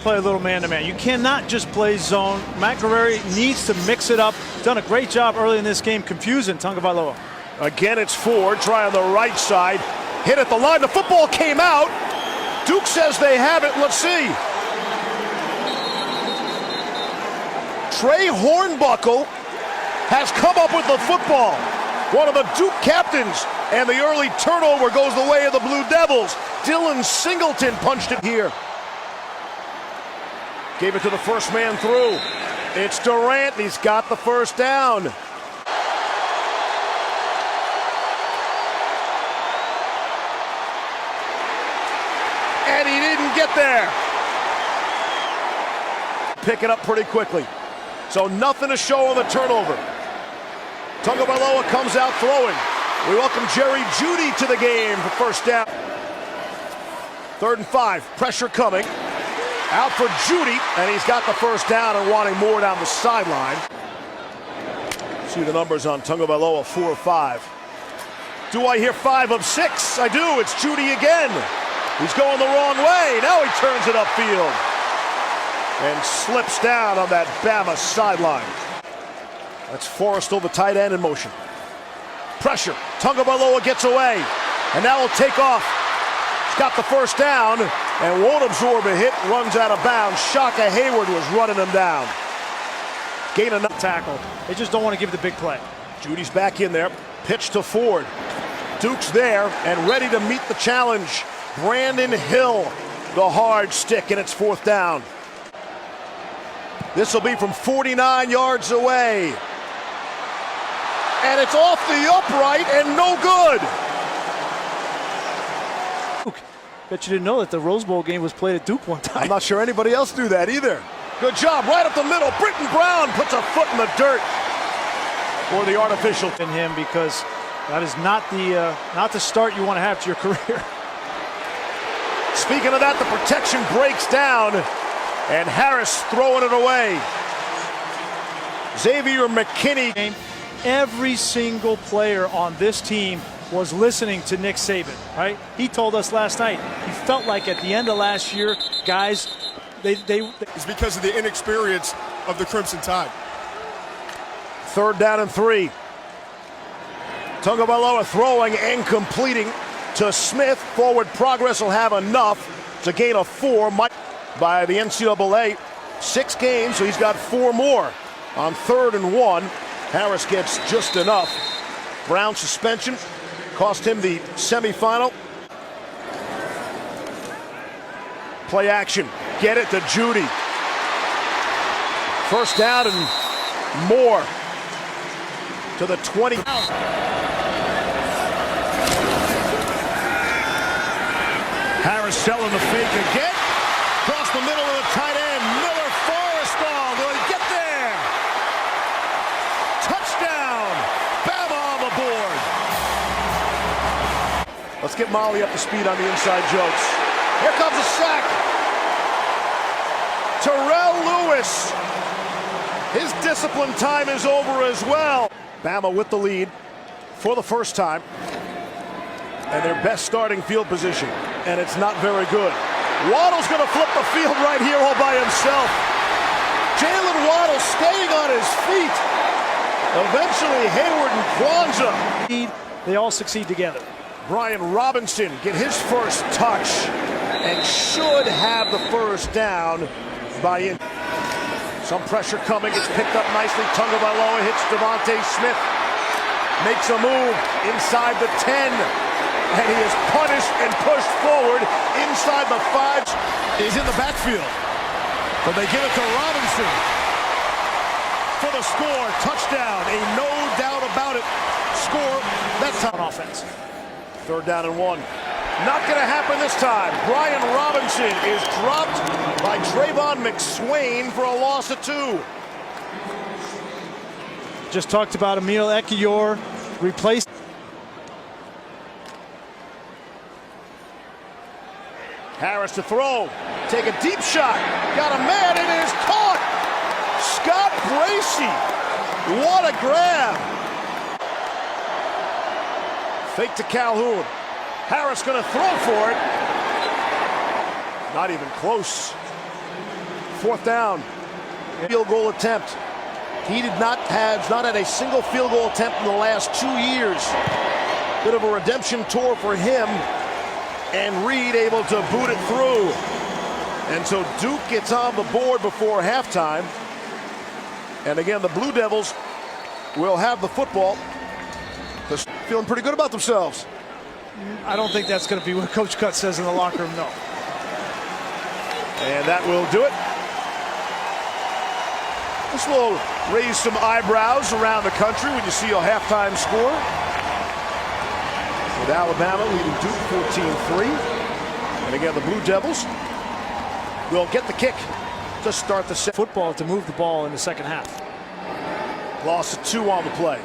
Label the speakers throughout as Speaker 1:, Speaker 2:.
Speaker 1: play a little man-to-man. You cannot just play zone. McIlroy needs to mix it up. Done a great job early in this game confusing Tagovailoa.
Speaker 2: Again, it's Ford, try on the right side. Hit at the line, the football came out. Duke says they have it, let's see. Trey Hornbuckle has come up with the football. One of the Duke captains, and the early turnover goes the way of the Blue Devils. Dylan Singleton punched it here. Gave it to the first man through. It's Durant, and he's got the first down. And he didn't get there. Pick it up pretty quickly. So nothing to show on the turnover. Tagovailoa comes out throwing. We welcome Jerry Jeudy to the game for first down. 3rd and 5, pressure coming. Out for Jeudy, and he's got the first down and wanting more down the sideline. See the numbers on Tagovailoa, 4 of 5. Do I hear 5 of 6? I do, it's Jeudy again. He's going the wrong way, now he turns it upfield. And slips down on that Bama sideline. That's Forrestal, the tight end, in motion. Pressure, Tagovailoa gets away, and now he'll take off. He's got the first down, and won't absorb a hit, runs out of bounds. Shaka Hayward was running him down. Gain a
Speaker 1: tackle. They just don't want to give the big play.
Speaker 2: Judy's back in there, pitch to Ford. Duke's there, and ready to meet the challenge. Brandon Hill, the hard stick, and it's 4th down. This will be from 49 yards away. And it's off the upright and no good.
Speaker 1: Bet you didn't know that the Rose Bowl game was played at Duke one time.
Speaker 2: I'm not sure anybody else knew that either. Good job, right up the middle. Britton Brown puts a foot in the dirt for the artificial.
Speaker 1: In him, because that is not the start you want to have to your career.
Speaker 2: Speaking of that, the protection breaks down, and Harris throwing it away. Xavier McKinney.
Speaker 1: Every single player on this team was listening to Nick Saban, right? He told us last night, he felt like at the end of last year, guys,
Speaker 3: It's because of the inexperience of the Crimson Tide.
Speaker 2: 3rd down and 3. Tagovailoa throwing and completing to Smith. Forward progress will have enough to gain a 4 by the NCAA. 6 games, so he's got 4 more. On 3rd and 1, Harris gets just enough. Brown suspension cost him the semifinal. Play action, get it to Jeudy. First down and more to the 20. Harris selling the fake again. Across the middle of the tight end. Miller Forrestal. Will he get there? Touchdown. Bama on the board. Let's get Molly up to speed on the inside jokes. Here comes a sack. Terrell Lewis. His discipline time is over as well. Bama with the lead for the first time. And their best starting field position. And it's not very good. Waddle's going to flip the field right here all by himself. Jalen Waddle staying on his feet. Eventually Hayward and Kwanzaa.
Speaker 1: They all succeed together.
Speaker 2: Brian Robinson get his first touch and should have the first down by in. Some pressure coming. It's picked up nicely. Tagovailoa hits Devontae Smith. Makes a move inside the 10. And he is punished and pushed forward inside the 5. He's in the backfield. But they give it to Robinson for the score. Touchdown. A no doubt about it score. That's on offense. 3rd down and 1. Not going to happen this time. Brian Robinson is dropped by Trayvon McSwain for a loss of 2.
Speaker 1: Just talked about Emil Ekiyor replaced.
Speaker 2: Harris to throw. Take a deep shot. Got a man. It is caught. Scott Bracey. What a grab. Fake to Calhoun. Harris going to throw for it. Not even close. 4th down. Field goal attempt. He not had a single field goal attempt in the last 2 years. Bit of a redemption tour for him. And Reed able to boot it through. And so Duke gets on the board before halftime. And again, the Blue Devils will have the football. They're feeling pretty good about themselves.
Speaker 1: I don't think that's going to be what Coach Cut says in the locker room, no.
Speaker 2: And that will do it. This will raise some eyebrows around the country when you see a halftime score. With Alabama leading Duke 14-3. And again, the Blue Devils will get the kick to start the set.
Speaker 1: Football to move the ball in the second half.
Speaker 2: Loss of 2 on the play.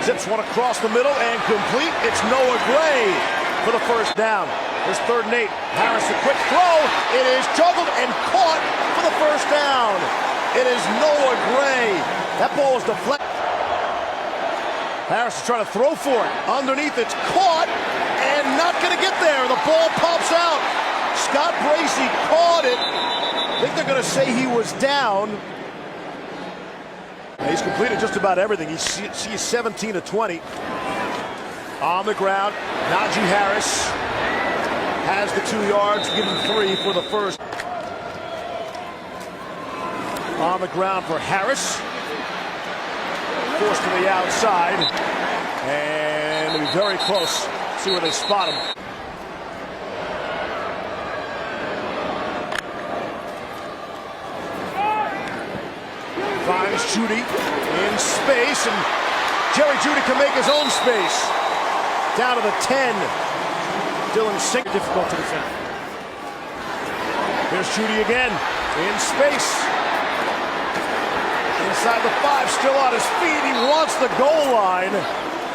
Speaker 2: Zips one across the middle and complete. It's Noah Gray for the first down. There's 3rd and 8. Harris a quick throw. It is juggled and caught for the first down. It is Noah Gray. That ball is deflected. Harris is trying to throw for it. Underneath, it's caught and not going to get there. The ball pops out. Scott Bracey caught it. I think they're going to say he was down. He's completed just about everything. He's 17 of 20. On the ground, Najee Harris has the 2 yards, given 3 for the first. On the ground for Harris. Forced to the outside. And it'll be very close. See where they spot him. Finds Jeudy in space, and Jerry Jeudy can make his own space. Down to the 10. Dylan Sink.
Speaker 1: Difficult to defend.
Speaker 2: Here's Jeudy again. In space. Inside the 5, still on his feet. He wants the goal line,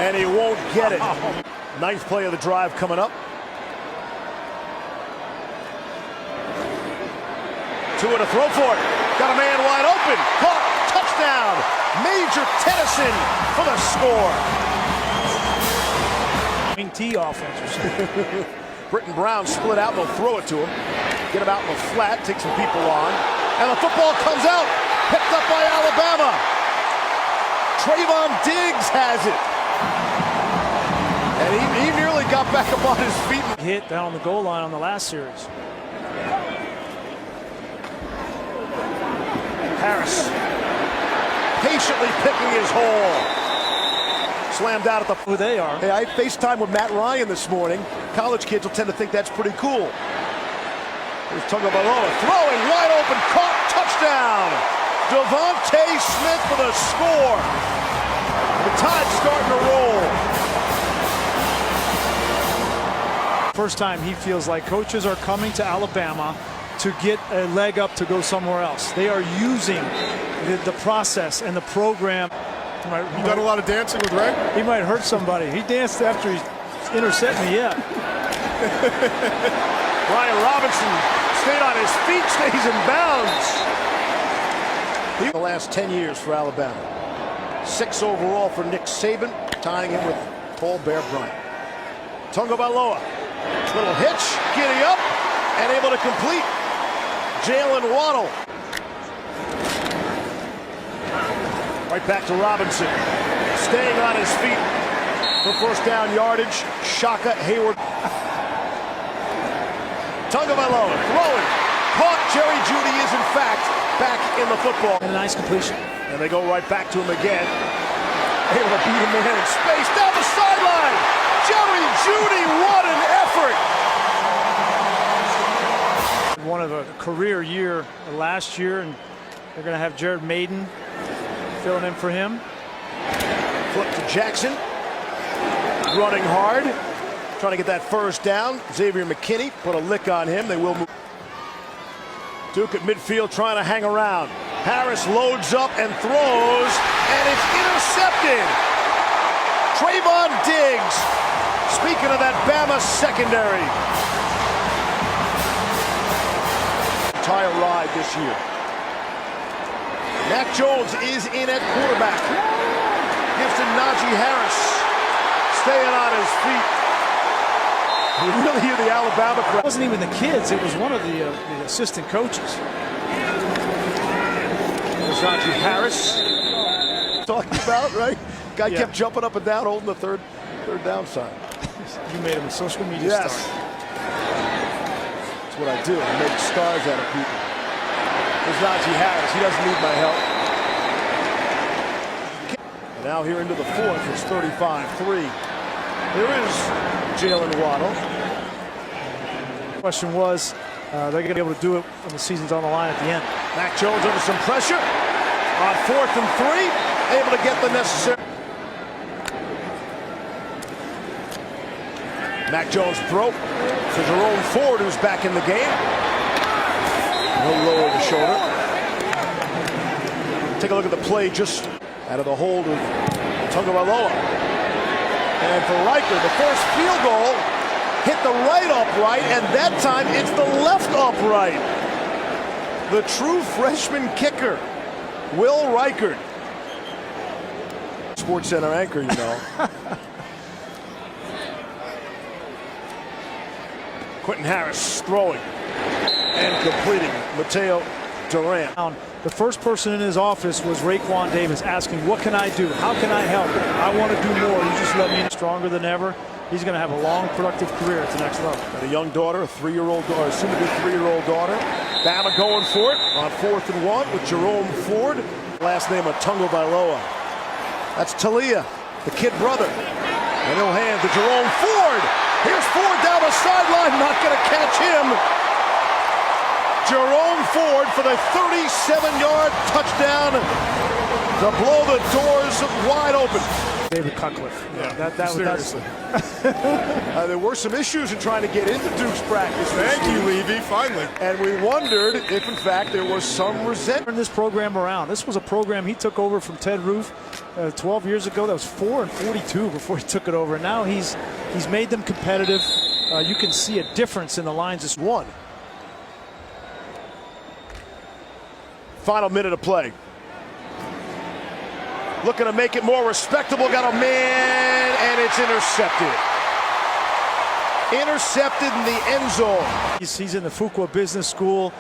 Speaker 2: and he won't get it. 9th play of the drive coming up. 2 to throw for it. Got a man wide open. Caught. Touchdown. Major Tennyson for the score.
Speaker 1: T offense.
Speaker 2: Britton Brown split out. They'll throw it to him. Get him out in the flat. Take some people on. And the football comes out. Picked up by Alabama. Trayvon Diggs has it. And he nearly got back up on his feet.
Speaker 1: Hit down on the goal line on the last series.
Speaker 2: Harris patiently picking his hole. Slammed out at the...
Speaker 1: Who they are.
Speaker 2: Hey, I FaceTime with Matt Ryan this morning. College kids will tend to think that's pretty cool. Here's Tagovailoa throwing wide open, caught, touchdown. Devontae Smith for the score. The Tide's starting to roll.
Speaker 1: First time he feels like coaches are coming to Alabama to get a leg up to go somewhere else. They are using the process and the program.
Speaker 3: You done a lot of dancing with Ray?
Speaker 1: He might hurt somebody. He danced after he intercepted me, yeah.
Speaker 2: Brian Robinson stayed on his feet, stays in bounds. The last 10 years for Alabama. 6 overall for Nick Saban, tying him with Paul Bear Bryant. Tagovailoa, little hitch, giddy up, and able to complete. Jalen Waddle. Right back to Robinson. Staying on his feet for first down yardage. Shaka Hayward. Tagovailoa throwing. Caught. Jerry Jeudy is in fact back in the football.
Speaker 1: And a nice completion.
Speaker 2: And they go right back to him again. Able to beat him in in space. Down the sideline. Jerry Jeudy, what an effort.
Speaker 1: One of a career year last year, and they're going to have Jared Maiden filling in for him.
Speaker 2: Flip to Jackson. Running hard. Trying to get that first down. Xavier McKinney put a lick on him. They will move. Duke at midfield trying to hang around. Harris loads up and throws, and it's intercepted. Trayvon Diggs. Speaking of that Bama secondary. Entire ride this year. Mac Jones is in at quarterback. Gives to Najee Harris. Staying on his feet. You really hear the Alabama crowd.
Speaker 1: It wasn't even the kids. It was one of the assistant coaches.
Speaker 2: Here's Najee Harris. Talking about, right? Guy kept jumping up and down, holding the third down sign.
Speaker 1: You made him a social media
Speaker 2: Yes.
Speaker 1: star.
Speaker 2: That's what I do. I make stars out of people. Here's Najee Harris. He doesn't need my help. And now here into the fourth. It's 35-3. Here is Jalen Waddle.
Speaker 1: The question was, they're going to be able to do it when the season's on the line at the end.
Speaker 2: Mac Jones under some pressure. On 4th and 3. Able to get the necessary. Mac Jones throw to Jerome Ford, who's back in the game. He'll lower the shoulder. Take a look at the play just out of the hold of Tagovailoa. And for Riker, the first field goal hit the right upright, and that time it's the left upright. The true freshman kicker, Will Reichard. Sports Center anchor, you know. Quentin Harris throwing and completing. Mateo Durant.
Speaker 1: The first person in his office was Raekwon Davis asking, what can I do? How can I help? I want to do more. You just let me in. Stronger than ever. He's going to have a long, productive career at the next level.
Speaker 2: And a young daughter, a 3-year-old daughter, soon to be 3-year-old daughter. Bama going for it on 4th and 1 with Jerome Ford. Last name of Tagovailoa. That's Talia, the kid brother. And he'll hand to Jerome Ford. Here's Ford down the sideline, not going to catch him. Jerome Ford for the 37-yard touchdown to blow the doors wide open.
Speaker 1: David Cutcliffe.
Speaker 3: Yeah,
Speaker 1: Seriously.
Speaker 2: There were some issues in trying to get into Duke's practice.
Speaker 3: Thank you, Levy, finally.
Speaker 2: And we wondered if, in fact, there was some resentment.
Speaker 1: Turn this program around. This was a program he took over from Ted Roof 12 years ago. That was 4-42 before he took it over. And now he's made them competitive. You can see a difference in the lines. This
Speaker 2: One. Final minute of play. Looking to make it more respectable. Got a man, and it's intercepted. Intercepted in the end zone.
Speaker 1: He's in the Fuqua Business School.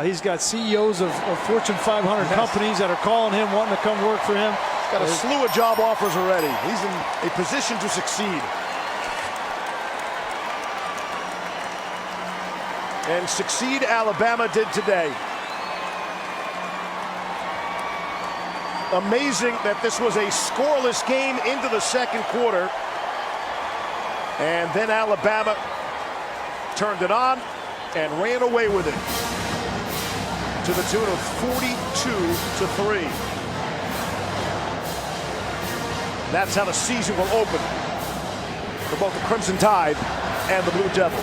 Speaker 1: He's got CEOs of Fortune 500 companies that are calling him, wanting to come work for him.
Speaker 2: Got a slew of job offers already. He's in a position to succeed. And succeed Alabama did today. Amazing that this was a scoreless game into the second quarter. And then Alabama turned it on and ran away with it to the tune of 42-3. That's how the season will open for both the Crimson Tide and the Blue Devils.